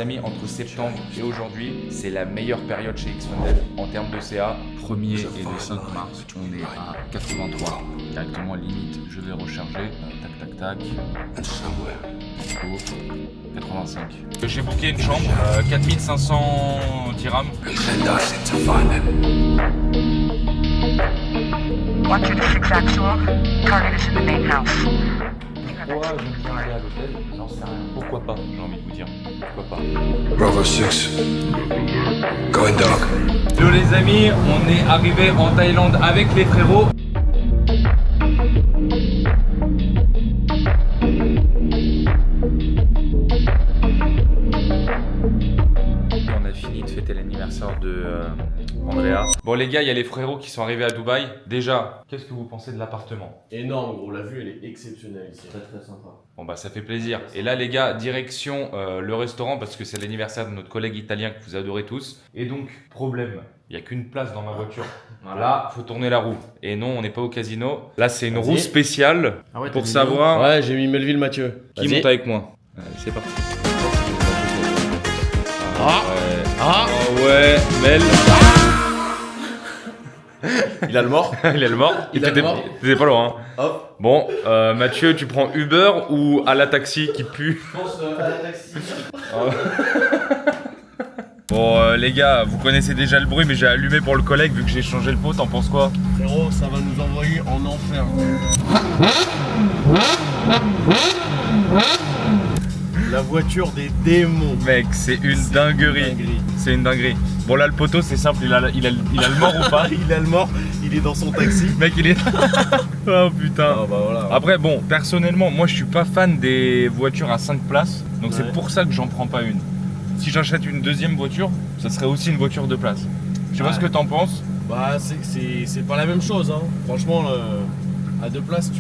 les amis, entre septembre et aujourd'hui, c'est la meilleure période chez Xfunded en termes de CA. 1er et le 5 mars, on est à 83. Directement limite, je vais recharger. Tac, tac, tac. Go. 85. J'ai booké une chambre, 4500 dirhams. Watch your 6 actual. Target is in the main house. Pourquoi je me suis allé à l'hôtel? J'en sais rien. Pourquoi pas, j'ai envie de vous dire. Pourquoi pas. Bravo 6. Going dark. Hello les amis, on est arrivé en Thaïlande avec les frérots. On a fini de fêter l'anniversaire de Andrea. Bon les gars, il y a les frérots qui sont arrivés à Dubaï. Déjà, qu'est-ce que vous pensez de l'appartement? Énorme gros, la vue elle est exceptionnelle ici. Très très sympa. Bon bah ça fait plaisir. Et là les gars, direction le restaurant parce que c'est l'anniversaire de notre collègue italien que vous adorez tous. Et donc, problème, il n'y a qu'une place dans ma voiture. Là, faut tourner la roue. Et non, on n'est pas au casino. Là, c'est une roue spéciale pour savoir Ouais, j'ai mis Melville Mathieu. qui monte avec moi. Allez, c'est parti. Ouais, Mel. Il a le mort. Il est le mort. Il a le mort. T'étais pas loin. Hop. Bon, Mathieu, tu prends Uber ou à la taxi qui pue? Je pense à la taxi. Bon, les gars, vous connaissez déjà le bruit, mais j'ai allumé pour le collègue vu que j'ai changé le pot. T'en penses quoi? Frérot, ça va nous envoyer en enfer. La voiture des démons. Mec, c'est une dinguerie. C'est une dinguerie. Bon, là, le poteau, c'est simple. Il a le mort ou pas? Il a le mort, il est dans son taxi. Mec, il est. Oh putain. Ah bah voilà. Après, bon, personnellement, moi, je suis pas fan des voitures à 5 places. Donc, Ouais. c'est pour ça que j'en prends pas une. Si j'achète une deuxième voiture, ça serait aussi une voiture de place. Je sais pas Ouais. ce que t'en penses. Bah c'est pas la même chose hein. Franchement, à deux places,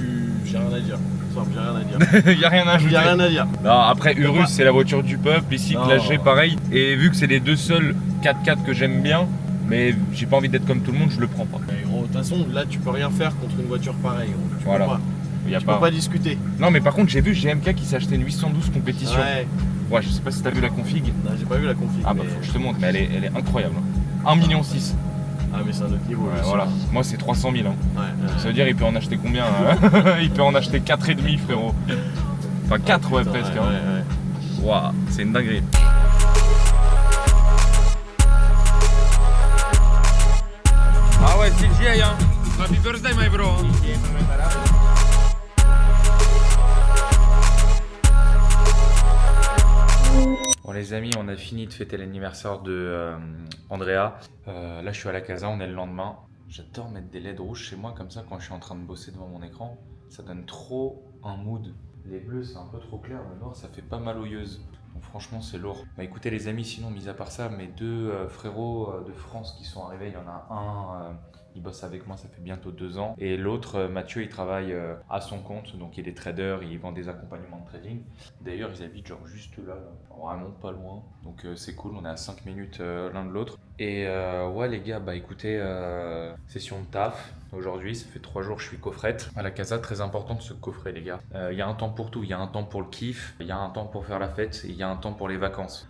j'ai rien à dire. Enfin, j'ai rien à dire. Y a rien à ajouter. J'ai rien à dire. Non, après, Urus, c'est la voiture du peuple. Ici, Non. Clash G, pareil. Et vu que c'est les deux seuls 4x4 que j'aime bien, mais j'ai pas envie d'être comme tout le monde, je le prends pas. Mais gros, de toute façon, là tu peux rien faire contre une voiture pareille. Gros. Tu Voilà. peux pas. Y a Tu peux pas discuter. Non, mais par contre, j'ai vu GMK qui s'est acheté une 812 compétition. Ouais. Ouais, je sais pas si t'as vu la config. Non, j'ai pas vu la config. Ah bah, mais... faut que je te montre, mais elle est incroyable. 1,6 million. Ah mais c'est un autre niveau. Ouais, lui, voilà. ça. Moi, c'est 300 000. Hein. Ouais. Ça veut dire, il peut en acheter combien hein Il peut en acheter 4,5, frérot. Enfin, 4, ouais, Putain, presque. ouais, Hein. ouais. Waouh, c'est une dinguerie. Ah ouais, c'est vieille, hein. Happy birthday, my bro. Bon les amis, on a fini de fêter l'anniversaire de Andrea. Là je suis à la casa, on est le lendemain. J'adore mettre des LED rouges chez moi comme ça quand je suis en train de bosser devant mon écran. Ça donne trop un mood. Les bleus c'est un peu trop clair, le noir ça fait pas mal aux yeux. Donc franchement c'est lourd. Bah écoutez les amis, sinon mis à part ça, mes deux frérots de France qui sont arrivés, il y en a un... il bosse avec moi, ça fait bientôt 2 ans. Et l'autre, Mathieu, il travaille à son compte. Donc il est trader, il vend des accompagnements de trading. D'ailleurs, ils habitent genre juste là, vraiment pas loin. Donc c'est cool, on est à 5 minutes l'un de l'autre. Et ouais les gars, bah écoutez, session de taf. Aujourd'hui, ça fait 3 jours que je suis coffrette. À la casa, très important de se coffrer les gars. Il y a un temps pour tout, il y a un temps pour le kiff, il y a un temps pour faire la fête, et il y a un temps pour les vacances.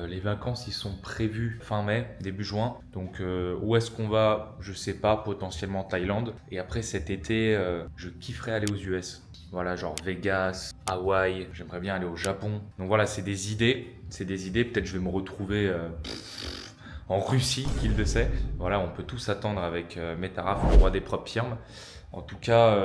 Les vacances ils sont prévus fin mai, début juin. Donc où est-ce qu'on va? Je sais pas, potentiellement Thaïlande. Et après cet été, je kifferais aller aux US. Voilà, genre Vegas, Hawaï, j'aimerais bien aller au Japon. Donc voilà, c'est des idées. Peut-être je vais me retrouver en Russie, qui le sait. Voilà, on peut tous s'attendre avec Metaraf, le roi des propres firmes. En tout cas,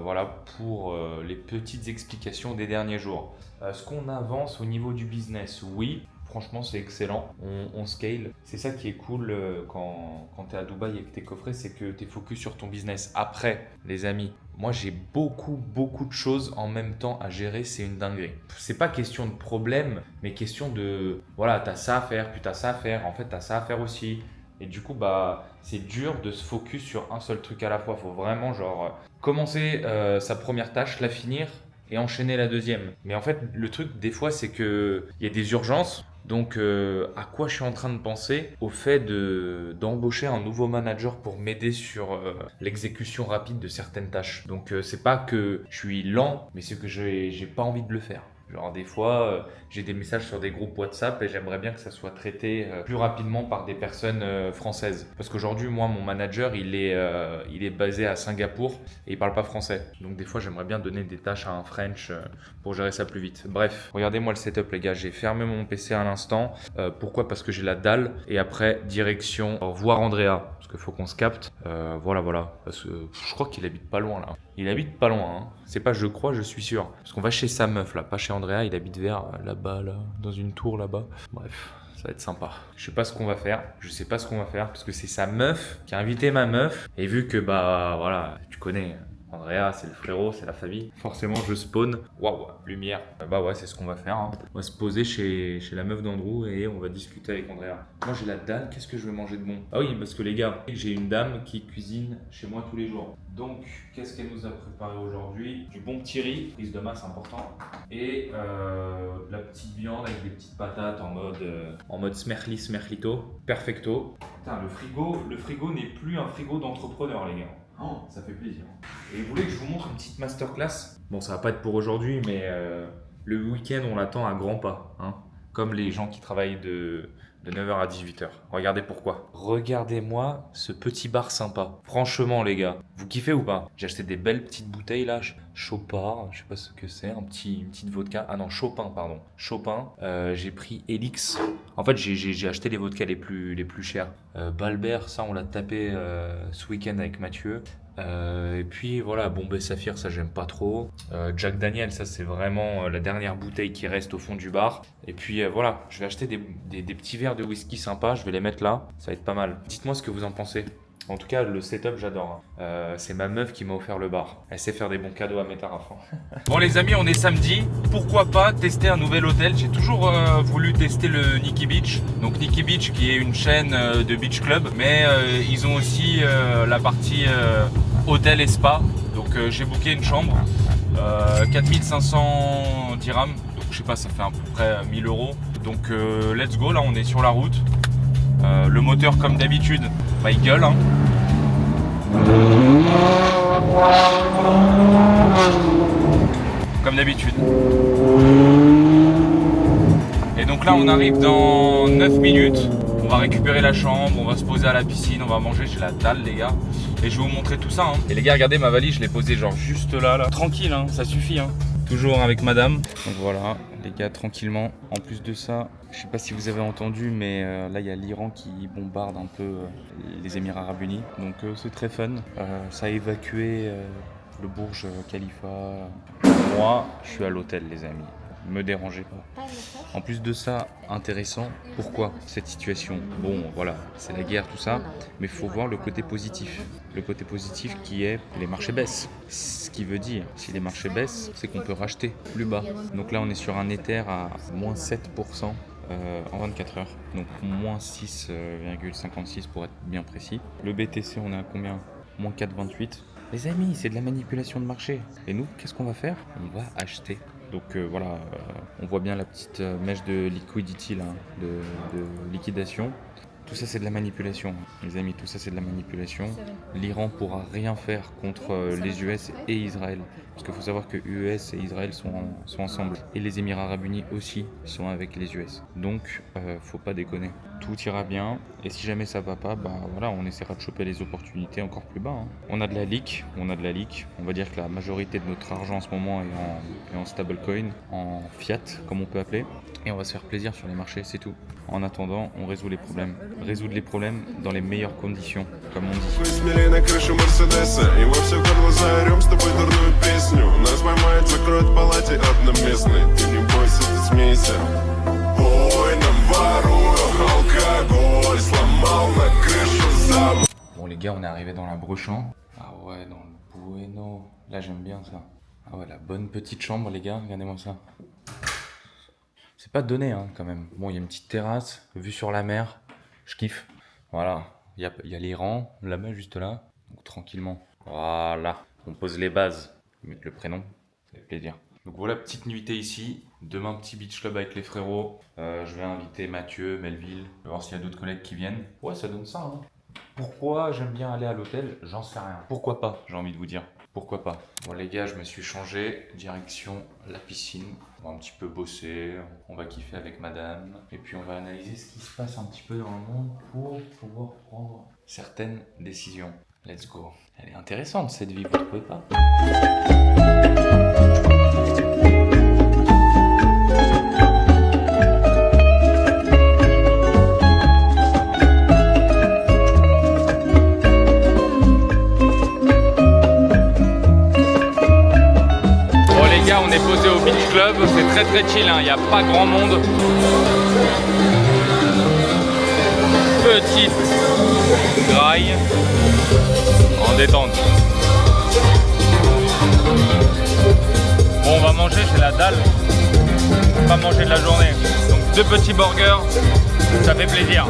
voilà pour les petites explications des derniers jours. Est-ce qu'on avance au niveau du business? Oui, franchement c'est excellent, on scale. C'est ça qui est cool quand tu es à Dubaï et que tu es coffré, c'est que tu es focus sur ton business. Après, les amis, moi j'ai beaucoup de choses en même temps à gérer, c'est une dinguerie. C'est pas question de problème, mais question de, voilà, tu as ça à faire, puis tu as ça à faire, en fait tu as ça à faire aussi. Et du coup, bah, c'est dur de se focus sur un seul truc à la fois. Il faut vraiment genre commencer sa première tâche, la finir et enchaîner la deuxième. Mais en fait, le truc des fois, c'est qu'il y a des urgences. Donc, à quoi je suis en train de penser? Au fait d'embaucher un nouveau manager pour m'aider sur l'exécution rapide de certaines tâches. Donc, c'est pas que je suis lent, mais c'est que j'ai pas envie de le faire. Genre des fois, j'ai des messages sur des groupes WhatsApp et j'aimerais bien que ça soit traité plus rapidement par des personnes françaises. Parce qu'aujourd'hui, moi, mon manager, il est basé à Singapour et il parle pas français. Donc des fois, j'aimerais bien donner des tâches à un French pour gérer ça plus vite. Bref, regardez-moi le setup les gars, j'ai fermé mon PC à l'instant. Pourquoi? Parce que j'ai la dalle et après, direction voir Andrea. Parce qu'il faut qu'on se capte. Voilà. Parce que je crois qu'il habite pas loin là. Il habite pas loin, hein. C'est pas je crois, je suis sûr. Parce qu'on va chez sa meuf là, pas chez Andrea, il habite vers là-bas, là, dans une tour là-bas. Bref, ça va être sympa. Je sais pas ce qu'on va faire, parce que c'est sa meuf qui a invité ma meuf. Et vu que bah voilà, tu connais Andrea, c'est le frérot, c'est la famille. Forcément, je spawn. Waouh, lumière. Bah ouais, c'est ce qu'on va faire, hein. On va se poser chez la meuf d'Andrew et on va discuter avec Andrea. Moi, j'ai la dalle. Qu'est-ce que je vais manger de bon? Ah oui, parce que les gars, j'ai une dame qui cuisine chez moi tous les jours. Donc, qu'est-ce qu'elle nous a préparé aujourd'hui? Du bon petit riz, prise de masse important. Et de la petite viande avec des petites patates en mode smerlito. Perfecto. Putain, le frigo n'est plus un frigo d'entrepreneur, les gars. Oh, ça fait plaisir. Et vous voulez que je vous montre une petite masterclass? Bon, ça va pas être pour aujourd'hui, mais le week-end, on l'attend à grands pas, hein. Comme les gens qui travaillent de 9h à 18h. Regardez pourquoi. Regardez-moi ce petit bar sympa. Franchement, les gars, vous kiffez ou pas? J'ai acheté des belles petites bouteilles là. Chopard, je sais pas ce que c'est, une petite vodka. Ah non, Chopin, pardon. Chopin. J'ai pris Elix. En fait, j'ai acheté les vodkas les plus chers. Balbert, ça, on l'a tapé ce week-end avec Mathieu. Et puis voilà, Bombay Saphir, ça j'aime pas trop. Jack Daniel, ça c'est vraiment la dernière bouteille qui reste au fond du bar. Et puis voilà, je vais acheter des petits verres de whisky sympas, je vais les mettre là, ça va être pas mal. Dites-moi ce que vous en pensez. En tout cas, le setup, j'adore. C'est ma meuf qui m'a offert le bar. Elle sait faire des bons cadeaux à mes tarafs. Bon les amis, on est samedi. Pourquoi pas tester un nouvel hôtel? J'ai toujours voulu tester le Nikki Beach. Donc Nikki Beach qui est une chaîne de beach club. Mais ils ont aussi la partie hôtel et spa. Donc j'ai booké une chambre. 4500 dirhams. Donc je sais pas, ça fait à peu près 1000 euros. Donc let's go, là on est sur la route. Le moteur comme d'habitude, bah, il gueule, hein. Comme d'habitude. Et donc là on arrive dans 9 minutes. On va récupérer la chambre, on va se poser à la piscine, on va manger, j'ai la dalle les gars. Et je vais vous montrer tout ça, hein. Et les gars, regardez ma valise, je l'ai posée genre juste là. Tranquille, hein, ça suffit, hein. Toujours avec madame. Donc voilà, les gars, tranquillement. En plus de ça, je sais pas si vous avez entendu, mais là il y a l'Iran qui bombarde un peu les Émirats Arabes Unis. Donc c'est très fun. Ça a évacué le Burj Khalifa. Moi, je suis à l'hôtel, les amis. Me dérangez pas. En plus de ça, intéressant, pourquoi cette situation? Bon, voilà, c'est la guerre, tout ça, mais il faut voir le côté positif. Le côté positif qui est les marchés baissent. Ce qui veut dire, si les marchés baissent, c'est qu'on peut racheter plus bas. Donc là, on est sur un Ether à moins 7%. En 24 heures, donc moins 6,56 pour être bien précis. Le BTC, on est à combien? Moins 4,28. Les amis, c'est de la manipulation de marché. Et nous, qu'est-ce qu'on va faire? On va acheter. Donc voilà, on voit bien la petite mèche de liquidity là, de liquidation. Tout ça c'est de la manipulation, les amis, tout ça c'est de la manipulation. L'Iran pourra rien faire contre les US et Israël. Parce qu'il faut savoir que US et Israël sont ensemble. Et les Émirats Arabes Unis aussi sont avec les US. Donc faut pas déconner. Tout ira bien. Et si jamais ça va pas, bah voilà, on essaiera de choper les opportunités encore plus bas, hein. On a de la leak. On va dire que la majorité de notre argent en ce moment est en stablecoin, en fiat comme on peut appeler. Et on va se faire plaisir sur les marchés, c'est tout. En attendant, on résout les problèmes. Résoudre les problèmes dans les meilleures conditions, comme on dit. Смелей на крышу Мерседеса и во все горло заорем с тобой дурную песню. Нас поймают, закроют в палате одноместной. Ты не бойся, ты смейся. Ой, нам ворую алкоголь, сломал на крышу замок. Bon les gars, on est arrivé dans la Brechamp. Ah ouais, dans le Bueno. Là j'aime bien ça. Ah ouais, la bonne petite chambre les gars, regardez-moi ça. C'est pas donné hein, quand même. Bon, il y a une petite terrasse, vue sur la mer. Je kiffe. Voilà, il y a l'Iran, là-bas, juste là. Donc tranquillement. Voilà, on pose les bases. Je vais mettre le prénom, ça fait plaisir. Donc voilà, petite nuitée ici. Demain, petit beach club avec les frérots. Je vais inviter Mathieu, Melville. Je vais voir s'il y a d'autres collègues qui viennent. Ouais, ça donne ça. Hein. Pourquoi j'aime bien aller à l'hôtel? J'en sais rien. Pourquoi pas, j'ai envie de vous dire. pourquoi pas. Bon les gars, je me suis changé, direction la piscine. On va un petit peu bosser, on va kiffer avec madame. Et puis on va analyser ce qui se passe un petit peu dans le monde pour pouvoir prendre certaines décisions. Let's go. Elle est intéressante cette vie, vous trouvez pas? On est posé au Beach Club, c'est très très chill, il n'y a pas grand monde. Petite graille en détente. Bon, on va manger, c'est la dalle. On va pas manger de la journée. Donc 2 petits burgers, ça fait plaisir.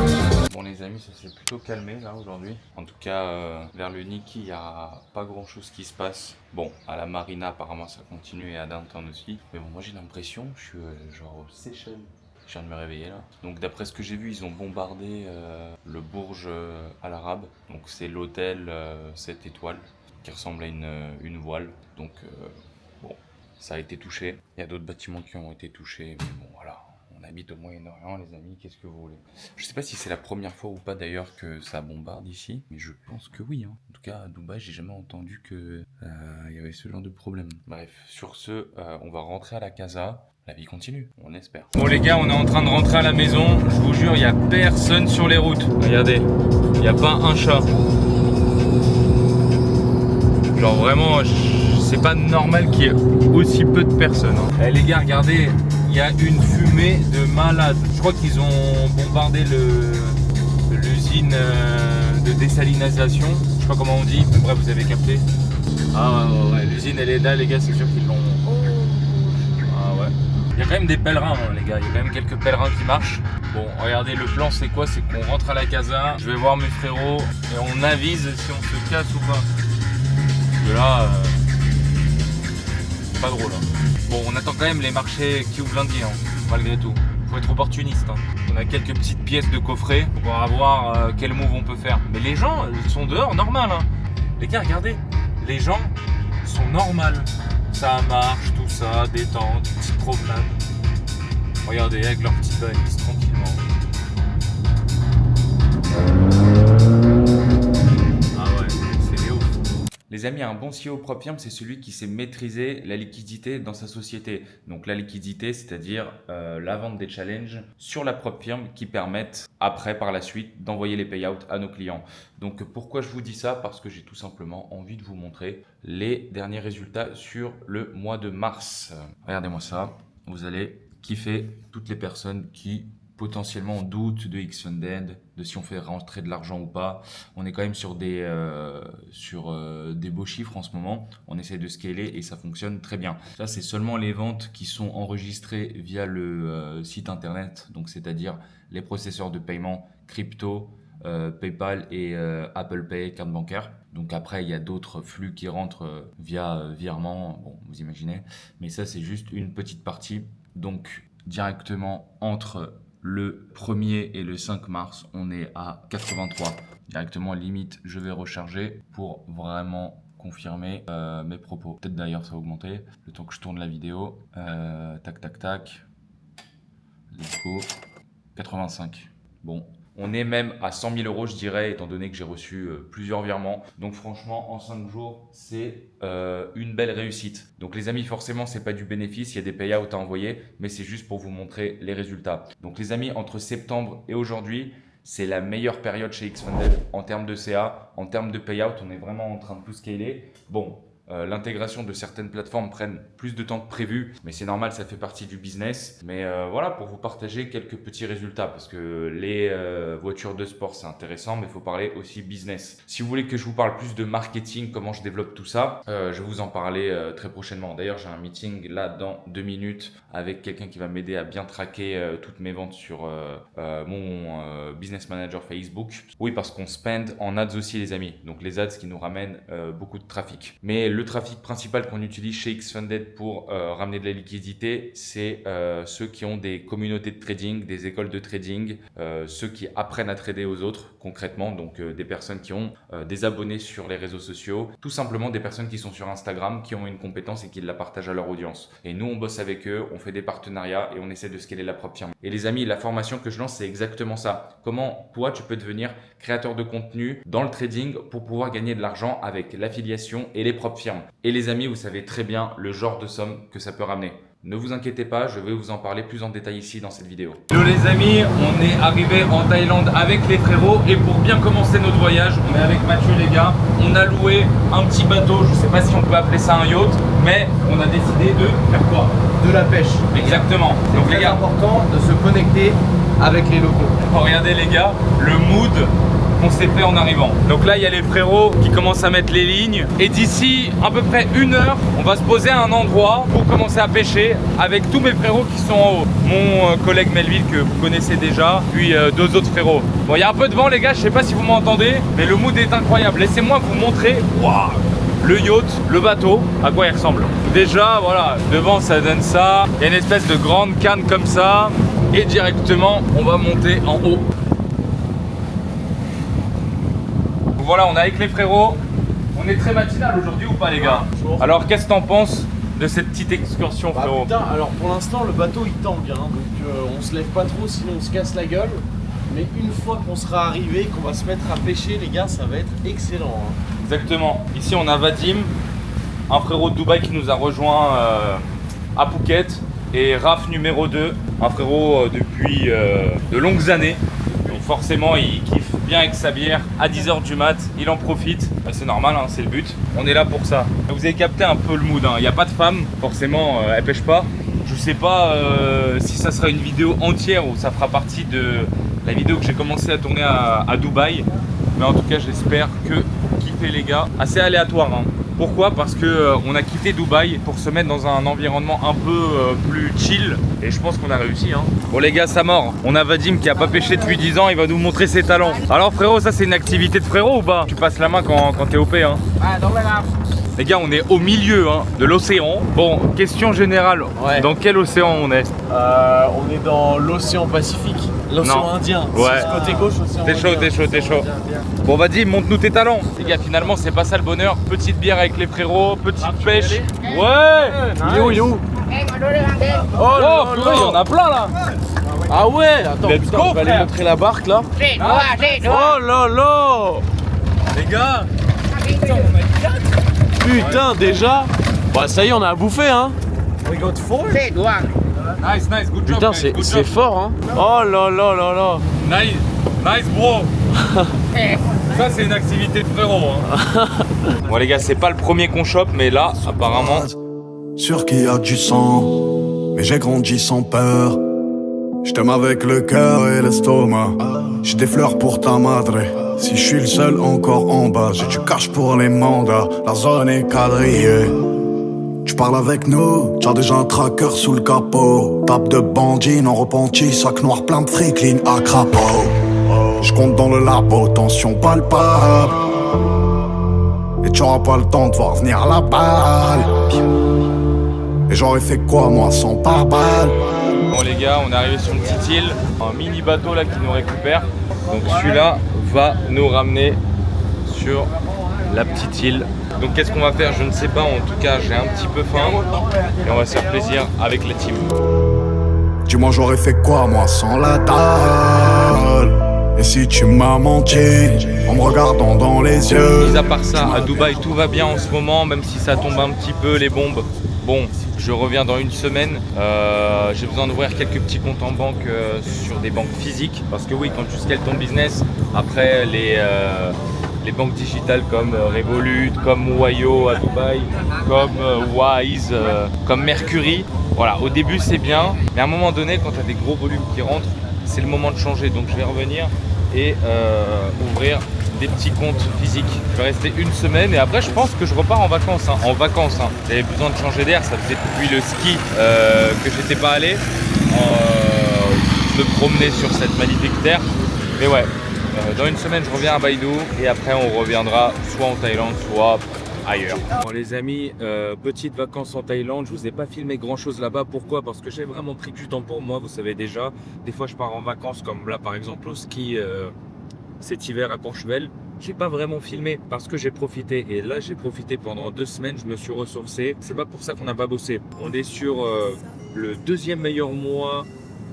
Bon les amis, ça s'est plutôt calmé là aujourd'hui. En tout cas, vers le Niki, il n'y a pas grand chose qui se passe. Bon, à la Marina apparemment ça continue et à Downtown aussi. Mais bon, moi j'ai l'impression, je suis genre au Seychelles. Je viens de me réveiller là. Donc d'après ce que j'ai vu, ils ont bombardé le Burj Al Arab. Donc c'est l'hôtel 7 étoiles qui ressemble à une voile. Donc bon, ça a été touché. Il y a d'autres bâtiments qui ont été touchés. Mais bon voilà. On habite au Moyen-Orient les amis, qu'est-ce que vous voulez? Je sais pas si c'est la première fois ou pas d'ailleurs que ça bombarde ici, mais je pense que oui. En tout cas à Dubaï, j'ai jamais entendu que y avait ce genre de problème. Bref, sur ce, on va rentrer à la casa. La vie continue, on espère. Bon les gars, on est en train de rentrer à la maison. Je vous jure, il n'y a personne sur les routes. Regardez, il n'y a pas un chat. Genre vraiment, c'est pas normal qu'il y ait aussi peu de personnes. Eh les gars, regardez, il y a une fumée de malade. Je crois qu'ils ont bombardé l'usine de désalinisation. Je sais pas comment on dit, mais bref, vous avez capté. Ah ouais, l'usine elle est là les gars, c'est sûr qu'ils l'ont. Ah ouais. Il y a quand même des pèlerins hein, les gars, il y a quand même quelques pèlerins qui marchent. Bon, regardez, le plan c'est quoi? C'est qu'on rentre à la casa, je vais voir mes frérots et on avise si on se casse ou pas. Parce que là, c'est pas drôle. Hein. Bon, on attend quand même les marchés qui ouvrent lundi, hein, malgré tout. Faut être opportuniste. Hein. On a quelques petites pièces de coffret pour voir quel move on peut faire. Mais les gens sont dehors, normal. Hein. Les gars, regardez, les gens sont normales. Ça marche, tout ça, détente, petite promenade. Regardez, avec leur petite valise, tranquillement. Ah ouais, c'est des ouf. Les amis, un bon CEO propre firme, c'est celui qui sait maîtriser la liquidité dans sa société. Donc la liquidité, c'est-à-dire la vente des challenges sur la propre firme qui permettent après, par la suite, d'envoyer les payouts à nos clients. Donc pourquoi je vous dis ça? Parce que j'ai tout simplement envie de vous montrer les derniers résultats sur le mois de mars. Regardez-moi ça, vous allez kiffer toutes les personnes qui potentiellement doutent de Xfunded, de si on fait rentrer de l'argent ou pas. On est quand même sur des beaux chiffres en ce moment. On essaie de scaler et ça fonctionne très bien. Ça, c'est seulement les ventes qui sont enregistrées via le site internet, donc c'est-à-dire les processeurs de paiement crypto, PayPal et Apple Pay, carte bancaire. Donc après, il y a d'autres flux qui rentrent via virement, bon, vous imaginez. Mais ça, c'est juste une petite partie. Donc directement entre le 1er et le 5 mars, on est à 83. Directement, limite, je vais recharger pour vraiment confirmer mes propos. Peut-être d'ailleurs, ça va augmenter le temps que je tourne la vidéo. Tac, tac, tac. Let's go. 85. Bon. On est même à 100 000 euros, je dirais, étant donné que j'ai reçu plusieurs virements. Donc franchement, en 5 jours, c'est une belle réussite. Donc les amis, forcément, c'est pas du bénéfice, il y a des payouts à envoyer, mais c'est juste pour vous montrer les résultats. Donc les amis, entre septembre et aujourd'hui, c'est la meilleure période chez Xfunded en termes de CA, en termes de payout, on est vraiment en train de tout scaler. Bon. L'intégration de certaines plateformes prennent plus de temps que prévu, mais c'est normal, ça fait partie du business. Mais voilà, pour vous partager quelques petits résultats, parce que les voitures de sport, c'est intéressant, mais il faut parler aussi business. Si vous voulez que je vous parle plus de marketing, comment je développe tout ça, je vais vous en parler très prochainement. D'ailleurs, j'ai un meeting là dans 2 minutes avec quelqu'un qui va m'aider à bien traquer toutes mes ventes sur mon business manager Facebook. Oui, parce qu'on spend en ads aussi, les amis. Donc les ads qui nous ramènent beaucoup de trafic. Mais le trafic principal qu'on utilise chez Xfunded pour ramener de la liquidité, c'est ceux qui ont des communautés de trading, des écoles de trading, ceux qui apprennent à trader aux autres concrètement, donc des personnes qui ont des abonnés sur les réseaux sociaux, tout simplement des personnes qui sont sur Instagram, qui ont une compétence et qui la partagent à leur audience. Et nous, on bosse avec eux, on fait des partenariats et on essaie de scaler la propre firme. Et les amis, la formation que je lance, c'est exactement ça. Comment toi, tu peux devenir créateur de contenu dans le trading pour pouvoir gagner de l'argent avec l'affiliation et les propres firmes. Et les amis, vous savez très bien le genre de somme que ça peut ramener. Ne vous inquiétez pas, je vais vous en parler plus en détail ici dans cette vidéo. Hello les amis, on est arrivé en Thaïlande avec les frérots et pour bien commencer notre voyage, on est avec Mathieu les gars. On a loué un petit bateau, je sais pas si on peut appeler ça un yacht, mais on a décidé de faire quoi? De la pêche. Exactement. Donc les C'est gars, important de se connecter avec les locaux. regardez les gars, le mood qu'on s'est fait en arrivant. Donc là il y a les frérots qui commencent à mettre les lignes et d'ici à peu près 1 heure on va se poser à un endroit pour commencer à pêcher avec tous mes frérots qui sont en haut. Mon collègue Melville que vous connaissez déjà, puis 2 autres frérots. Bon il y a un peu de vent les gars, je sais pas si vous m'entendez, mais le mood est incroyable. Laissez-moi vous montrer le yacht, le bateau, à quoi il ressemble. Déjà voilà, devant ça donne ça, il y a une espèce de grande canne comme ça et directement on va monter en haut. Voilà, on est avec les frérots. On est très matinal aujourd'hui ou pas les gars? Bonjour. Alors qu'est-ce que t'en penses de cette petite excursion frérot? Putain, alors pour l'instant le bateau il tangue, hein, donc on se lève pas trop sinon on se casse la gueule. Mais une fois qu'on sera arrivé, qu'on va se mettre à pêcher les gars, ça va être excellent. Hein. Exactement. Ici on a Vadim, un frérot de Dubaï qui nous a rejoint à Phuket. Et Raph numéro 2, un frérot depuis de longues années. Donc forcément il kiffe bien avec sa bière à 10h du mat, il en profite, c'est normal, hein, c'est le but, on est là pour ça. Vous avez capté un peu le mood, il n'y a pas de femme, forcément elle pêche pas. Je sais pas si ça sera une vidéo entière ou ça fera partie de la vidéo que j'ai commencé à tourner à Dubaï, mais en tout cas j'espère que vous kiffez les gars, assez aléatoire. Hein. Pourquoi? Parce que on a quitté Dubaï pour se mettre dans un environnement un peu plus chill et je pense qu'on a réussi. Hein. Bon les gars, ça mord. On a Vadim qui a pas pêché depuis 10 ans, il va nous montrer ses talents. Alors frérot, ça c'est une activité de frérot ou pas? Tu passes la main quand t'es OP hein. Les gars, on est au milieu hein, de l'océan. Bon, question générale, Ouais. Dans quel océan on est? On est dans l'océan Pacifique, l'océan Non. Indien. Ouais. C'est côté gauche, océan T'es chaud, Indien. t'es chaud, t'es chaud. Bon Vadim, montre-nous tes talents. Les gars, finalement c'est pas ça le bonheur. Petite bière avec les frérots, petite pêche. Ouais. Il est où, il est où? Oh, purée, il y en a plein là. Ah ouais, attends, Let's putain, go, on va aller frère. montrer la barque là. Oh là là. Les gars, Putain, déjà. Bah ça y est, on a à bouffer hein. nice, nice, good job. Putain, guys, good c'est job. fort hein. Oh là là là là. Nice, nice bro. Ça c'est une activité de frérot. Hein. Bon les gars, c'est pas le premier qu'on chope, mais là, apparemment. Sûr qu'il y a du sang, mais j'ai grandi sans peur. Je t'aime avec le cœur et l'estomac. J'ai des fleurs pour ta madre. Si je suis le seul encore en bas, j'ai du cash pour les mandats. La zone est quadrillée. Tu parles avec nous, t'as déjà un tracker sous le capot. Tape de bandit non repenti, sac noir plein de fric, ligne à crapaud. Je compte dans le labo, tension palpable. Et tu auras pas le temps de voir venir la balle. Et j'aurais fait quoi moi sans pare-balles? Bon les gars, on est arrivé sur une petite île, un mini bateau là qui nous récupère. Donc celui-là va nous ramener sur la petite île. Donc qu'est-ce qu'on va faire? Je ne sais pas, en tout cas j'ai un petit peu faim et on va se faire plaisir avec la team. Dis-moi j'aurais fait quoi moi sans la dalle? Et si tu m'as menti en me regardant dans les yeux? Mis à part ça, à Dubaï tout va bien en ce moment, même si ça tombe un petit peu les bombes. Bon, je reviens dans une semaine, j'ai besoin d'ouvrir quelques petits comptes en banque sur des banques physiques. Parce que oui, quand tu scales ton business, après les banques digitales comme Revolut, comme Wayo à Dubaï, comme Wise, comme Mercury, voilà, au début c'est bien, mais à un moment donné, quand tu as des gros volumes qui rentrent, c'est le moment de changer. Donc je vais revenir et ouvrir des petits comptes physiques. Je vais rester une semaine et après je pense que je repars en vacances. J'avais besoin de changer d'air, ça faisait depuis le ski que j'étais pas allé me promener sur cette magnifique terre. Mais ouais, dans une semaine je reviens à Baidu et après on reviendra soit en Thaïlande, soit ailleurs. Bon les amis, petites vacances en Thaïlande, je vous ai pas filmé grand chose là-bas. Pourquoi? Parce que j'ai vraiment pris du temps pour moi, vous savez déjà. Des fois je pars en vacances comme là par exemple au ski cet hiver à Courchevel. J'ai pas vraiment filmé parce que j'ai profité. Et là j'ai profité pendant 2 semaines, je me suis ressourcé. C'est pas pour ça qu'on n'a pas bossé. On est sur le 2e meilleur mois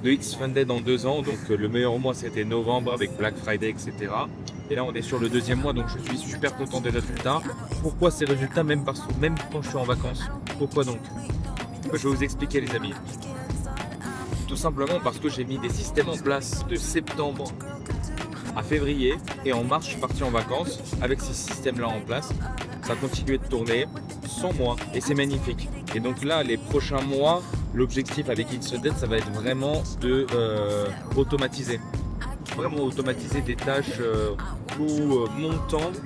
de X-Funded en 2 ans. Donc le meilleur mois c'était novembre avec Black Friday, etc. Et là on est sur le 2e mois, donc je suis super content des résultats. Pourquoi ces résultats, même quand je suis en vacances? Pourquoi donc? Je vais vous expliquer les amis. Tout simplement parce que j'ai mis des systèmes en place de septembre à février, et en mars je suis parti en vacances avec ces systèmes là en place. Ça a continué de tourner sans moi et c'est magnifique. Et donc là les prochains mois, l'objectif avec X-Funded, ça va être vraiment de automatiser. Vraiment automatiser des tâches ou montantes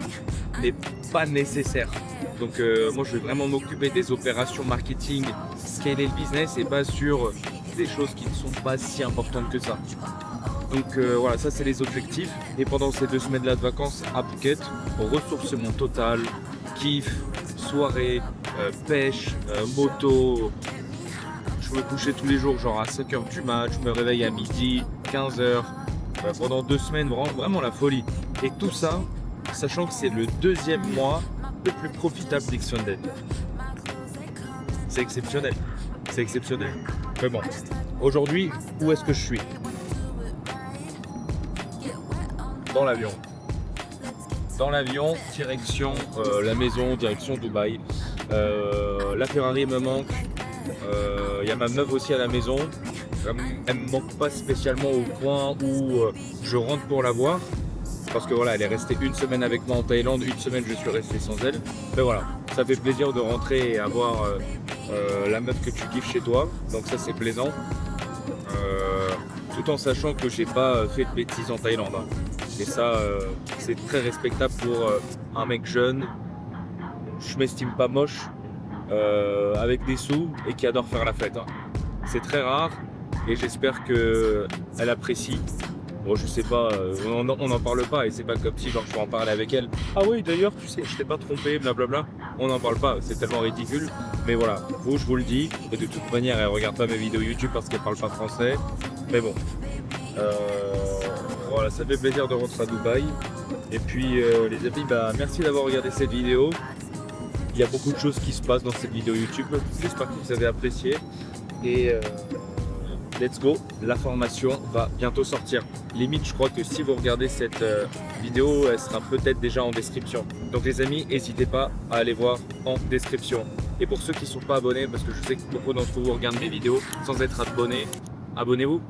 mais pas nécessaires. Donc moi je vais vraiment m'occuper des opérations marketing, scaler le business et pas sur des choses qui ne sont pas si importantes que ça. Donc voilà, ça c'est les objectifs. Et pendant ces 2 semaines là de vacances à Phuket, ressourcement total, kiff, soirée, pêche, moto. Je me couchais tous les jours genre à 5h du mat, je me réveille à midi, 15h. Pendant 2 semaines, vraiment la folie. Et tout ça, sachant que c'est le 2e mois le plus profitable d'X-Funded. C'est exceptionnel. C'est exceptionnel. Mais bon, aujourd'hui, où est-ce que je suis? Dans l'avion. Dans l'avion, direction la maison, direction Dubaï. La Ferrari me manque. Il y a ma meuf aussi à la maison. Elle me manque pas spécialement au point où je rentre pour la voir. Parce que voilà, elle est restée 1 semaine avec moi en Thaïlande, 1 semaine je suis resté sans elle. Mais voilà, ça fait plaisir de rentrer et avoir la meuf que tu kiffes chez toi. Donc ça c'est plaisant. Tout en sachant que j'ai pas fait de bêtises en Thaïlande. Hein. Et ça, c'est très respectable pour un mec jeune. Je m'estime pas moche, avec des sous et qui adore faire la fête. Hein. C'est très rare et j'espère qu'elle apprécie. Bon, je sais pas, on n'en parle pas et c'est pas comme si genre je peux en parler avec elle. Ah oui, d'ailleurs, tu sais, je t'ai pas trompé, blablabla. On n'en parle pas, c'est tellement ridicule. Mais voilà, vous, je vous le dis. Et de toute manière, elle regarde pas mes vidéos YouTube parce qu'elle parle pas français. Mais bon, voilà, ça fait plaisir de rentrer à Dubaï. Et puis, les amis, bah, merci d'avoir regardé cette vidéo. Il y a beaucoup de choses qui se passent dans cette vidéo YouTube. J'espère que vous avez apprécié. Et let's go, la formation va bientôt sortir. Limite, je crois que si vous regardez cette vidéo, elle sera peut-être déjà en description. Donc les amis, n'hésitez pas à aller voir en description. Et pour ceux qui ne sont pas abonnés, parce que je sais que beaucoup d'entre vous regardent mes vidéos sans être abonnés, abonnez-vous.